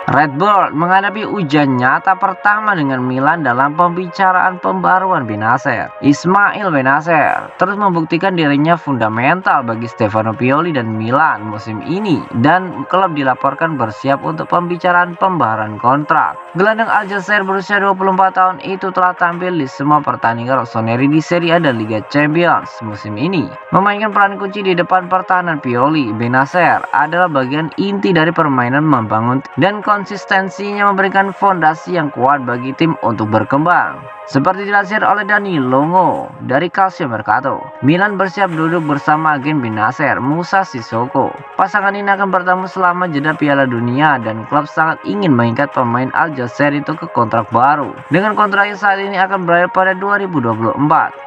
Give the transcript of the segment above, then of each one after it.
Red Bull menghadapi ujian nyata pertama dengan Milan dalam pembicaraan pembaruan Bennacer. Ismail Bennacer terus membuktikan dirinya fundamental bagi Stefano Pioli dan Milan musim ini, dan klub dilaporkan bersiap untuk pembicaraan pembaharuan kontrak. Gelandang Aljazair berusia 24 tahun itu telah tampil di semua pertandingan rossoneri di Serie A dan Liga Champions musim ini, memainkan peran kunci di depan pertahanan Pioli. Bennacer adalah bagian inti dari permainan membangun dan konsistensinya memberikan fondasi yang kuat bagi tim untuk berkembang. Seperti dilansir oleh Dani Longo dari Calcio Mercato, Milan bersiap duduk bersama agen Bennacer, Moussa Sissoko. Pasangan ini akan bertemu selama jeda Piala Dunia, dan klub sangat ingin mengikat pemain Aljazair itu ke kontrak baru. Dengan kontraknya saat ini akan berakhir pada 2024.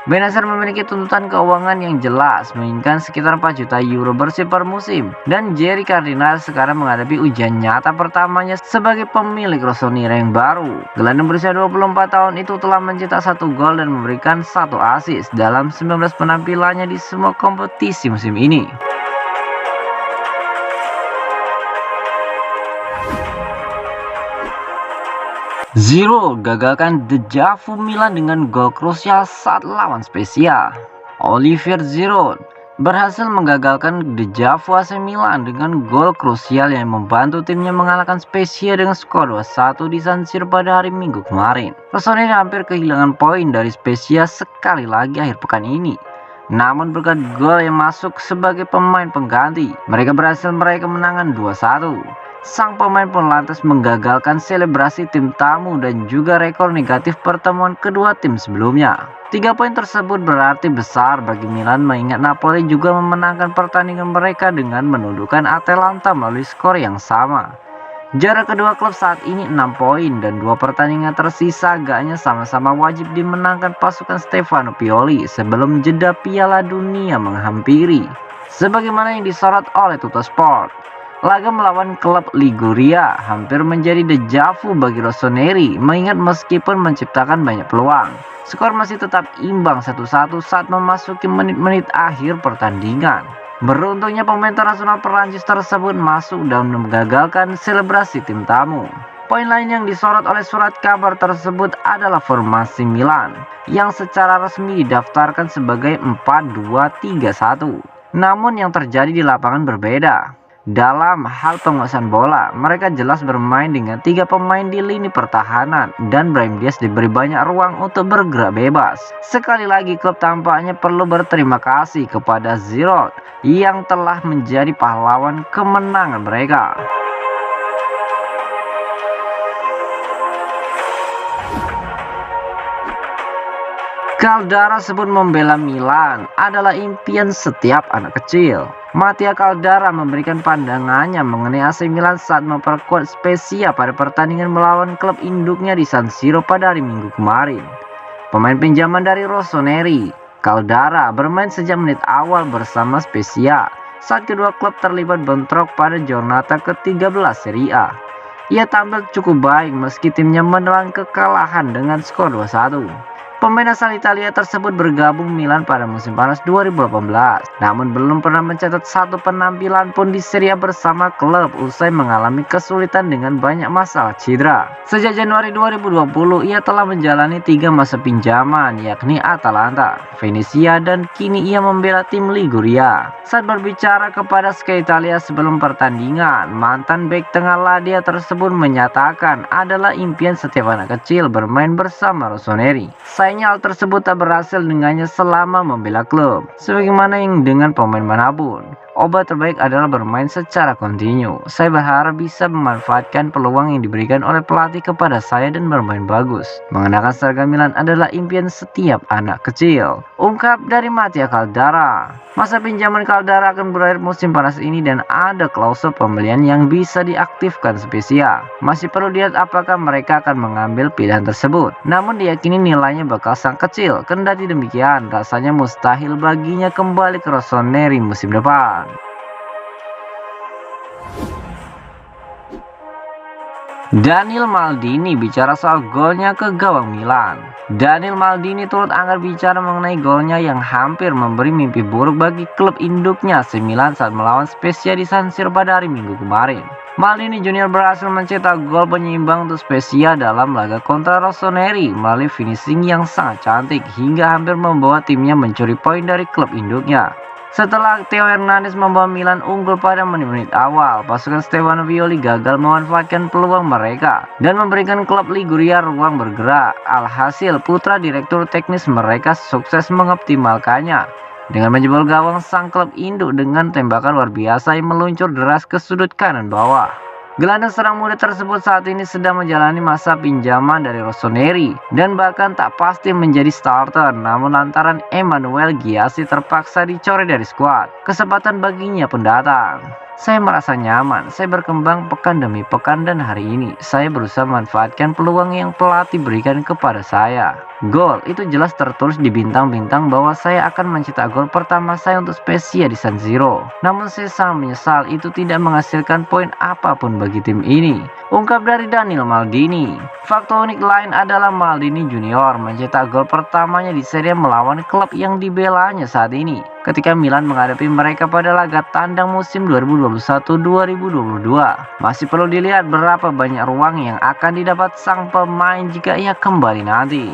Bennacer memiliki tuntutan keuangan yang jelas, menginginkan sekitar 4 juta euro bersih per musim, dan Jerry Cardinal sekarang menghadapi ujian nyata pertamanya sebagai pemilik rossoneri yang baru. Gelandang berusia 24 tahun itu telah mencetak 1 gol dan memberikan 1 assist dalam 19 penampilannya di semua kompetisi musim ini. Zero gagalkan dejavu Milan dengan gol krusial saat lawan Spezia. Olivier Giroud berhasil menggagalkan dejavu AC Milan dengan gol krusial yang membantu timnya mengalahkan Spezia dengan skor 2-1 di San Siro pada hari Minggu kemarin. Rossoneri hampir kehilangan poin dari Spezia sekali lagi akhir pekan ini. Namun berkat gol yang masuk sebagai pemain pengganti, mereka berhasil meraih kemenangan 2-1. Sang pemain pun lantas menggagalkan selebrasi tim tamu dan juga rekor negatif pertemuan kedua tim sebelumnya. 3 poin tersebut berarti besar bagi Milan, mengingat Napoli juga memenangkan pertandingan mereka dengan menundukkan Atalanta melalui skor yang sama. Jarak kedua klub saat ini 6 poin, dan 2 pertandingan tersisa agaknya sama-sama wajib dimenangkan pasukan Stefano Pioli sebelum jeda Piala Dunia menghampiri. Sebagaimana yang disorot oleh Tuttosport, laga melawan klub Liguria hampir menjadi dejavu bagi rossoneri, mengingat meskipun menciptakan banyak peluang, skor masih tetap imbang 1-1 saat memasuki menit-menit akhir pertandingan. Beruntungnya pemain internasional Perancis tersebut masuk dan menggagalkan selebrasi tim tamu. Poin lain yang disorot oleh surat kabar tersebut adalah formasi Milan yang secara resmi didaftarkan sebagai 4-2-3-1. Namun yang terjadi di lapangan berbeda. Dalam hal penguasaan bola, mereka jelas bermain dengan 3 pemain di lini pertahanan, dan Brahim Diaz diberi banyak ruang untuk bergerak bebas. Sekali lagi klub tampaknya perlu berterima kasih kepada Giroud yang telah menjadi pahlawan kemenangan mereka. Caldara sebut membela Milan adalah impian setiap anak kecil. Mattia Caldara memberikan pandangannya mengenai AC Milan saat memperkuat Spezia pada pertandingan melawan klub induknya di San Siro pada hari Minggu kemarin. Pemain pinjaman dari rossoneri, Caldara bermain sejak menit awal bersama Spezia saat kedua klub terlibat bentrok pada Giornata ke-13 Serie A. Ia tampil cukup baik meski timnya menelan kekalahan dengan skor 2-1. Pemain asal Italia tersebut bergabung Milan pada musim panas 2018, namun belum pernah mencatat 1 penampilan pun di Serie A bersama klub usai mengalami kesulitan dengan banyak masalah cedera. Sejak Januari 2020, ia telah menjalani 3 masa pinjaman, yakni Atalanta, Venezia, dan kini ia membela tim Liguria. Saat berbicara kepada Sky Italia sebelum pertandingan, mantan bek tengah Lazio tersebut menyatakan adalah impian setiap anak kecil bermain bersama rossoneri. Sayangnya hal tersebut tak berhasil dengannya selama membela klub, sebagaimana yang dengan pemain manapun. Obat terbaik adalah bermain secara kontinu. Saya berharap bisa memanfaatkan peluang yang diberikan oleh pelatih kepada saya dan bermain bagus. Mengenakan seragam Milan adalah impian setiap anak kecil. Ungkap dari Mattia Caldara. Masa pinjaman Caldara akan berakhir musim panas ini dan ada klausul pembelian yang bisa diaktifkan Spezia. Masih perlu dilihat apakah mereka akan mengambil pilihan tersebut. Namun diyakini nilainya bakal sangat kecil. Kendati demikian, rasanya mustahil baginya kembali ke Rossoneri musim depan. Daniel Maldini bicara soal golnya ke gawang Milan. Daniel Maldini turut angkat bicara mengenai golnya yang hampir memberi mimpi buruk bagi klub induknya AC Milan saat melawan Spezia di San Siro pada hari Minggu kemarin. Maldini Junior berhasil mencetak gol penyeimbang untuk Spezia dalam laga kontra Rossoneri melalui finishing yang sangat cantik hingga hampir membawa timnya mencuri poin dari klub induknya. Setelah Theo Hernandez membawa Milan unggul pada menit-menit awal, pasukan Stefano Pioli gagal memanfaatkan peluang mereka dan memberikan klub Liguria ruang bergerak. Alhasil, putra direktur teknis mereka sukses mengoptimalkannya dengan menjebol gawang sang klub induk dengan tembakan luar biasa yang meluncur deras ke sudut kanan bawah. Gelandang serang muda tersebut saat ini sedang menjalani masa pinjaman dari Rossoneri dan bahkan tak pasti menjadi starter, namun lantaran Emmanuel Gyasi terpaksa dicoret dari skuad, kesempatan baginya pun datang. Saya merasa nyaman, saya berkembang pekan demi pekan dan hari ini saya berusaha memanfaatkan peluang yang pelatih berikan kepada saya. Gol itu jelas tertulis di bintang-bintang bahwa saya akan mencetak gol pertama saya untuk Spezia di San Siro. Namun saya sangat menyesal itu tidak menghasilkan poin apapun bagi tim ini. Ungkap dari Daniel Maldini. Fakta unik lain adalah Maldini Junior mencetak gol pertamanya di Serie A melawan klub yang dibelanya saat ini, ketika Milan menghadapi mereka pada laga tandang musim 2021-2022. Masih perlu dilihat berapa banyak ruang yang akan didapat sang pemain jika ia kembali nanti.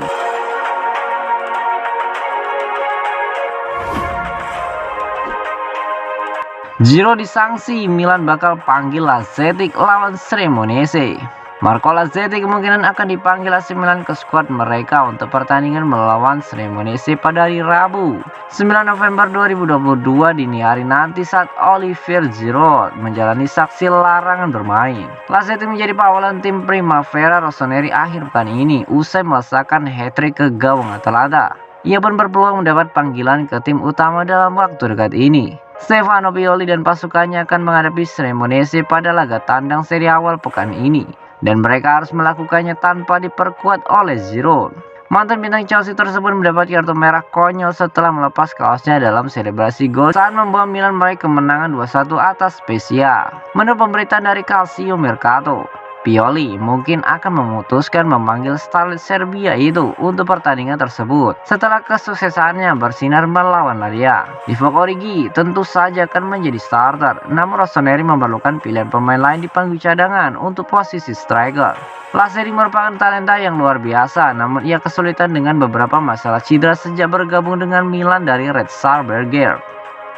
Giro disanksi, Milan bakal panggil Lazetic lawan Cremonese. Marco Lazetic kemungkinan akan dipanggil AC Milan ke skuad mereka untuk pertandingan melawan Cremonese pada hari Rabu 9 November 2022 dini hari nanti saat Olivier Giroud menjalani saksi larangan bermain. Lazetic menjadi pawalan tim Primavera Rossoneri akhir pekan ini usai melesakan hat-trick ke gawang Atalanta. Ia pun berpeluang mendapat panggilan ke tim utama dalam waktu dekat ini. Stefano Pioli dan pasukannya akan menghadapi Cremonese pada laga tandang seri awal pekan ini, dan mereka harus melakukannya tanpa diperkuat oleh Giroud. Mantan bintang Chelsea tersebut mendapat kartu merah konyol setelah melepas kaosnya dalam selebrasi gol saat membawa Milan meraih kemenangan 2-1 atas Spezia. Menurut pemberitaan dari Calcio Mercato, Pioli mungkin akan memutuskan memanggil starlet Serbia itu untuk pertandingan tersebut setelah kesuksesannya bersinar melawan Lazio. Divock Origi tentu saja akan menjadi starter, namun Rossoneri memerlukan pilihan pemain lain di panggung cadangan untuk posisi striker. Lazetic merupakan talenta yang luar biasa, namun ia kesulitan dengan beberapa masalah cedera sejak bergabung dengan Milan dari Red Star Belgrade.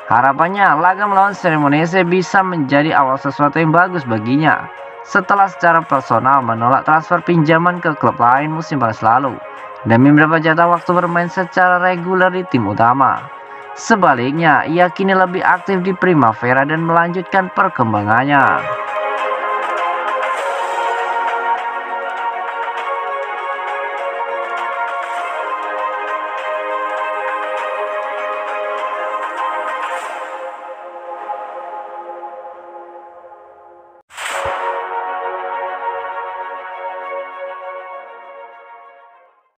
Harapannya laga melawan Cremonese bisa menjadi awal sesuatu yang bagus baginya, setelah secara personal menolak transfer pinjaman ke klub lain musim panas lalu demi mendapat jatah waktu bermain secara reguler di tim utama. Sebaliknya, ia kini lebih aktif di Primavera dan melanjutkan perkembangannya.